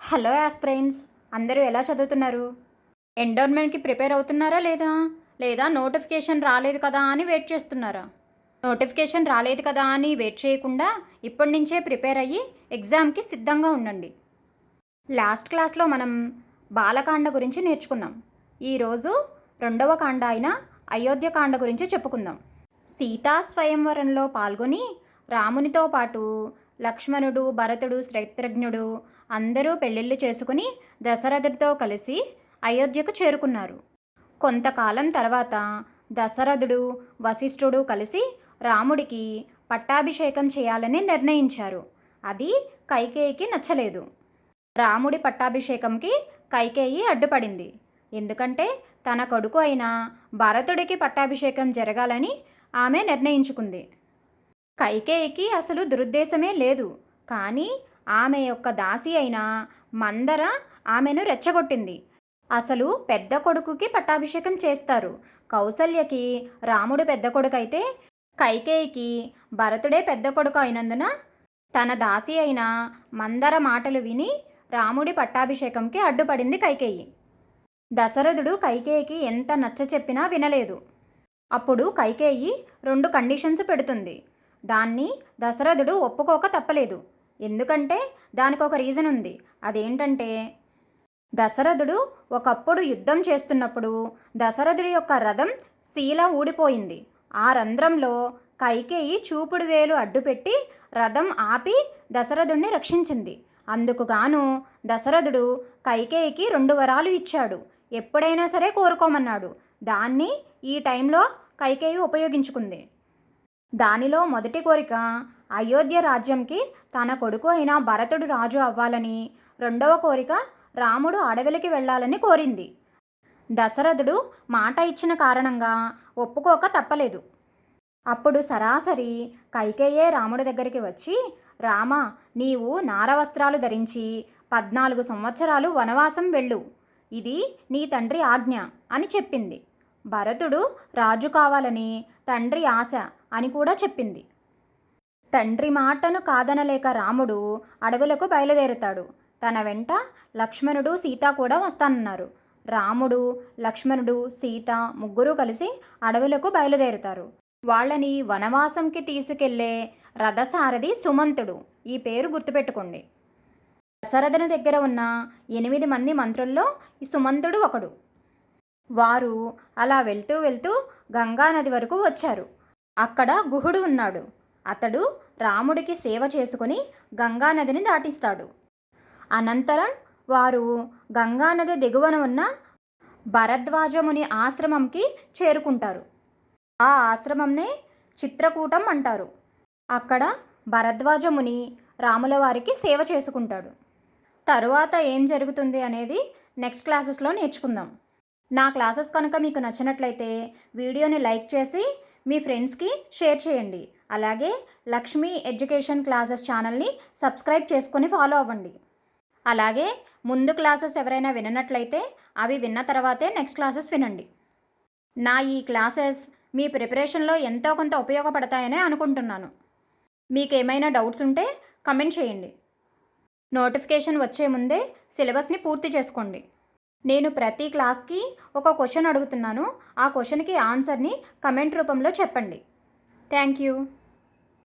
Hello aspirants, అందరూ ఎలా చదువుతున్నారు? ఎండోర్మెంట్కి ప్రిపేర్ అవుతున్నారా లేదా నోటిఫికేషన్ రాలేదు కదా అని వెయిట్ చేస్తున్నారా? నోటిఫికేషన్ రాలేదు కదా అని వెయిట్ చేయకుండా ఇప్పటి నుంచే ప్రిపేర్ అయ్యి ఎగ్జామ్కి సిద్ధంగా ఉండండి. లాస్ట్ క్లాస్లో మనం బాలకాండ గురించి నేర్చుకున్నాం. ఈరోజు రెండవ కాండ అయిన అయోధ్యకాండ గురించి చెప్పుకుందాం. సీతా స్వయంవరంలో పాల్గొని రామునితో పాటు లక్ష్మణుడు, భరతుడు, శత్రుఘ్నుడు అందరూ పెళ్ళిళ్ళు చేసుకుని దశరథుడితో కలిసి అయోధ్యకు చేరుకున్నారు. కొంతకాలం తర్వాత దశరథుడు, వశిష్ఠుడు కలిసి రాముడికి పట్టాభిషేకం చేయాలని నిర్ణయించారు. అది కైకేయికి నచ్చలేదు. రాముడి పట్టాభిషేకంకి కైకేయి అడ్డుపడింది. ఎందుకంటే తన కొడుకు అయిన భరతుడికి పట్టాభిషేకం జరగాలని ఆమె నిర్ణయించుకుంది. కైకేయికి అసలు దురుద్దేశమే లేదు, కానీ ఆమె యొక్క దాసి అయిన మందర ఆమెను రెచ్చగొట్టింది. అసలు పెద్ద కొడుకుకి పట్టాభిషేకం చేస్తారు. కౌసల్యకి రాముడు పెద్ద కొడుకు అయితే కైకేయికి భరతుడే పెద్ద కొడుకు అయినందున తన దాసి అయిన మందర మాటలు విని రాముడి పట్టాభిషేకంకి అడ్డుపడింది కైకేయి. దశరథుడు కైకేయికి ఎంత నచ్చ చెప్పినా వినలేదు. అప్పుడు కైకేయి 2 కండిషన్స్ పెడుతుంది. దాన్ని దశరథుడు ఒప్పుకోక తప్పలేదు. ఎందుకంటే దానికి ఒక రీజన్ ఉంది. అదేంటంటే దశరథుడు ఒకప్పుడు యుద్ధం చేస్తున్నప్పుడు దశరథుడి యొక్క రథం శీల ఊడిపోయింది. ఆ రంధ్రంలో కైకేయి చూపుడు వేలు అడ్డుపెట్టి రథం ఆపి దశరథుడిని రక్షించింది. అందుకు గాను దశరథుడు కైకేయికి 2 వరాలు ఇచ్చాడు. ఎప్పుడైనా సరే కోరుకోమన్నాడు. దాన్ని ఈ టైంలో కైకేయి ఉపయోగించుకుంది. దానిలో మొదటి కోరిక అయోధ్య రాజ్యంకి తన కొడుకు అయిన భరతుడు రాజు అవ్వాలని, రెండవ కోరిక రాముడు అడవికి వెళ్ళాలని కోరింది. దశరథుడు మాట ఇచ్చిన కారణంగా ఒప్పుకోక తప్పలేదు. అప్పుడు సరాసరి కైకేయే రాముడి దగ్గరికి వచ్చి, రామ, నీవు నారవస్త్రాలు ధరించి 14 సంవత్సరాలు వనవాసం వెళ్ళు. ఇది నీ తండ్రి ఆజ్ఞ అని చెప్పింది. భరతుడు రాజు కావాలని తండ్రి ఆశ అని కూడా చెప్పింది. తండ్రి మాటను కాదనలేక రాముడు అడవులకు బయలుదేరుతాడు. తన వెంట లక్ష్మణుడు, సీత కూడా వస్తానన్నారు. రాముడు, లక్ష్మణుడు, సీత ముగ్గురు కలిసి అడవులకు బయలుదేరుతారు. వాళ్ళని వనవాసంకి తీసుకెళ్లే రథసారథి సుమంతుడు. ఈ పేరు గుర్తుపెట్టుకోండి. దశరథుని దగ్గర ఉన్న 8 మంది మంత్రుల్లో ఈ సుమంతుడు ఒకడు. వారు అలా వెళ్తూ వెళ్తూ గంగానది వరకు వచ్చారు. అక్కడ గుహుడు ఉన్నాడు. అతడు రాముడికి సేవ చేసుకుని గంగానదిని దాటిస్తాడు. అనంతరం వారు గంగానది దిగువన ఉన్న భరద్వాజముని ఆశ్రమంకి చేరుకుంటారు. ఆ ఆశ్రమంనే చిత్రకూటం అంటారు. అక్కడ భరద్వాజముని రాముల వారికి సేవ చేసుకుంటాడు. తరువాత ఏం జరుగుతుంది అనేది నెక్స్ట్ క్లాసెస్లో నేర్చుకుందాం. నా క్లాసెస్ కనుక మీకు నచ్చినట్లయితే వీడియోని లైక్ చేసి మీ ఫ్రెండ్స్కి షేర్ చేయండి. అలాగే లక్ష్మీ ఎడ్యుకేషన్ క్లాసెస్ ఛానల్ని సబ్స్క్రైబ్ చేసుకొని ఫాలో అవ్వండి. అలాగే ముందు క్లాసెస్ ఎవరైనా విననట్లయితే అవి విన్న తర్వాతే నెక్స్ట్ క్లాసెస్ వినండి. నా ఈ క్లాసెస్ మీ ప్రిపరేషన్లో ఎంతో కొంత ఉపయోగపడతాయనే అనుకుంటున్నాను. మీకు ఏమైనా డౌట్స్ ఉంటే కమెంట్ చేయండి. నోటిఫికేషన్ వచ్చే ముందే సిలబస్ని పూర్తి చేసుకోండి. నేను ప్రతి క్లాస్కి ఒక క్వశ్చన్ అడుగుతున్నాను. ఆ క్వశ్చన్కి ఆన్సర్ని కమెంట్ రూపంలో చెప్పండి. Thank you.